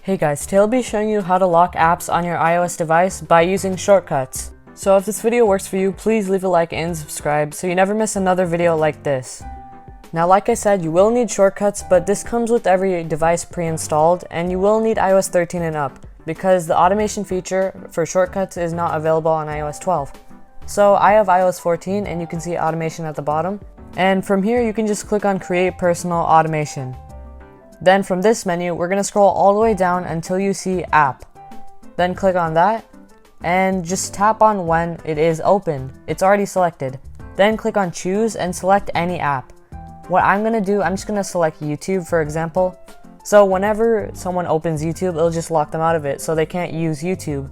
Hey guys, today I'll be showing you how to lock apps on your iOS device by using shortcuts. So if this video works for you, please leave a like and subscribe so you never miss another video like this. Now like I said, you will need shortcuts, but this comes with every device pre-installed, and you will need iOS 13 and up, because the automation feature for shortcuts is not available on iOS 12. So I have iOS 14 and you can see automation at the bottom, and from here you can just click on Create Personal Automation. Then from this menu, we're going to scroll all the way down until you see App. Then click on that, and just tap on when it is open. It's already selected. Then click on Choose and select any app. What I'm going to do, I'm just going to select YouTube, for example. So whenever someone opens YouTube, it'll just lock them out of it, so they can't use YouTube.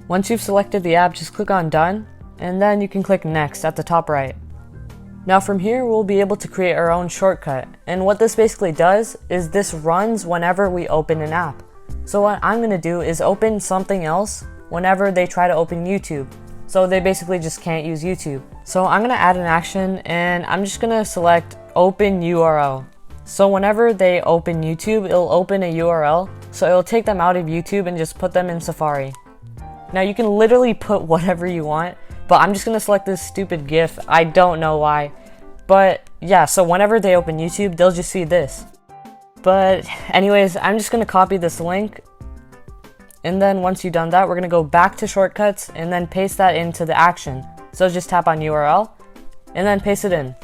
Once you've selected the app, just click on Done, and then you can click Next at the top right. Now from here, we'll be able to create our own shortcut, and what this basically does is this runs whenever we open an app. So what I'm going to do is open something else whenever they try to open YouTube, so they basically just can't use YouTube. So I'm going to add an action, and I'm just going to select Open URL. So whenever they open YouTube, it'll open a URL, so it'll take them out of YouTube and just put them in Safari. Now you can literally put whatever you want, but I'm just going to select this stupid GIF. I don't know why. But yeah, so whenever they open YouTube, they'll just see this. But anyways, I'm just going to copy this link. And then once you've done that, we're going to go back to shortcuts and then paste that into the action. So just tap on URL and then paste it in.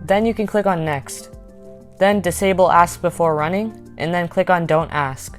Then you can click on Next. Then disable Ask Before Running, and then click on Don't Ask.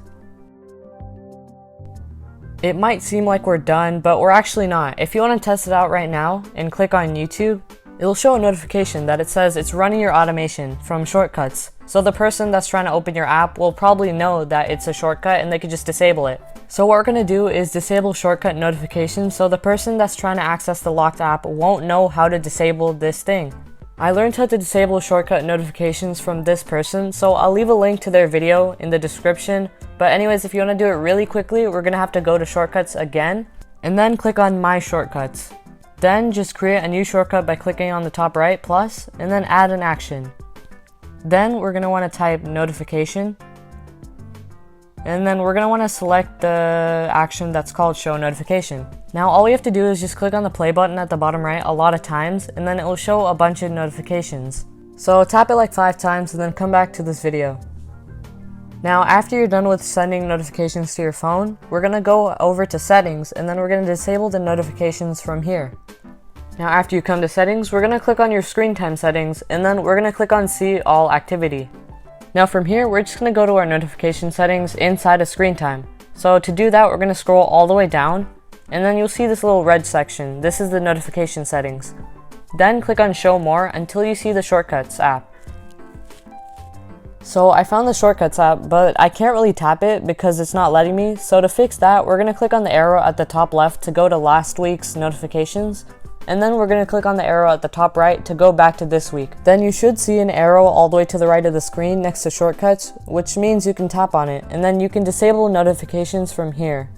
It might seem like we're done, but we're actually not. If you want to test it out right now and click on YouTube, it'll show a notification that it says it's running your automation from shortcuts. So the person that's trying to open your app will probably know that it's a shortcut and they could just disable it. So what we're going to do is disable shortcut notifications, so the person that's trying to access the locked app won't know how to disable this thing. I learned how to disable shortcut notifications from this person, so I'll leave a link to their video in the description. But anyways, if you want to do it really quickly, we're going to have to go to shortcuts again, and then click on My Shortcuts. Then just create a new shortcut by clicking on the top right plus, and then add an action. Then we're going to want to type notification, and then we're going to want to select the action that's called Show Notification. Now all we have to do is just click on the play button at the bottom right a lot of times, and then it will show a bunch of notifications. So tap it like 5 times and then come back to this video. Now after you're done with sending notifications to your phone, we're going to go over to settings, and then we're going to disable the notifications from here. Now after you come to settings, we're going to click on your screen time settings, and then we're going to click on See All Activity. Now from here, we're just going to go to our notification settings inside of screen time. So to do that, we're going to scroll all the way down, and then you'll see this little red section. This is the notification settings. Then click on Show More until you see the Shortcuts app. So I found the Shortcuts app, but I can't really tap it because it's not letting me. So to fix that, we're going to click on the arrow at the top left to go to last week's notifications. And then we're going to click on the arrow at the top right to go back to this week. Then you should see an arrow all the way to the right of the screen next to Shortcuts, which means you can tap on it, and then you can disable notifications from here.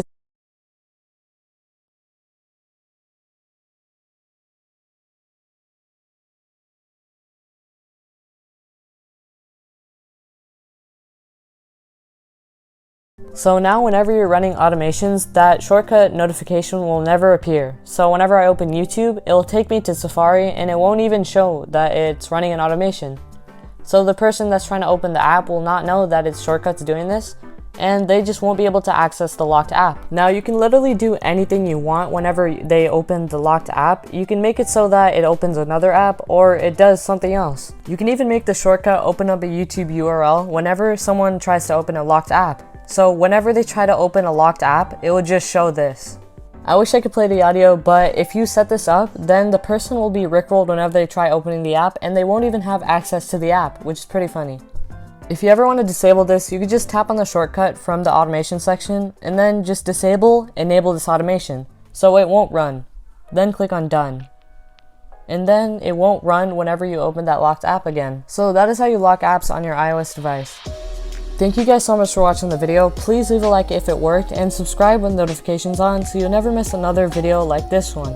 So now whenever you're running automations, that shortcut notification will never appear. So whenever I open YouTube, it will take me to Safari, and it won't even show that it's running an automation. So the person that's trying to open the app will not know that it's Shortcuts doing this, and they just won't be able to access the locked app. Now you can literally do anything you want whenever they open the locked app. You can make it so that it opens another app, or it does something else. You can even make the shortcut open up a YouTube URL whenever someone tries to open a locked app. So whenever they try to open a locked app, it will just show this. I wish I could play the audio, but if you set this up, then the person will be rickrolled whenever they try opening the app, and they won't even have access to the app, which is pretty funny. If you ever want to disable this, you could just tap on the shortcut from the automation section, and then just enable this automation, so it won't run. Then click on Done. And then it won't run whenever you open that locked app again. So that is how you lock apps on your iOS device. Thank you guys so much for watching the video. Please leave a like if it worked, and subscribe with notifications on so you'll never miss another video like this one.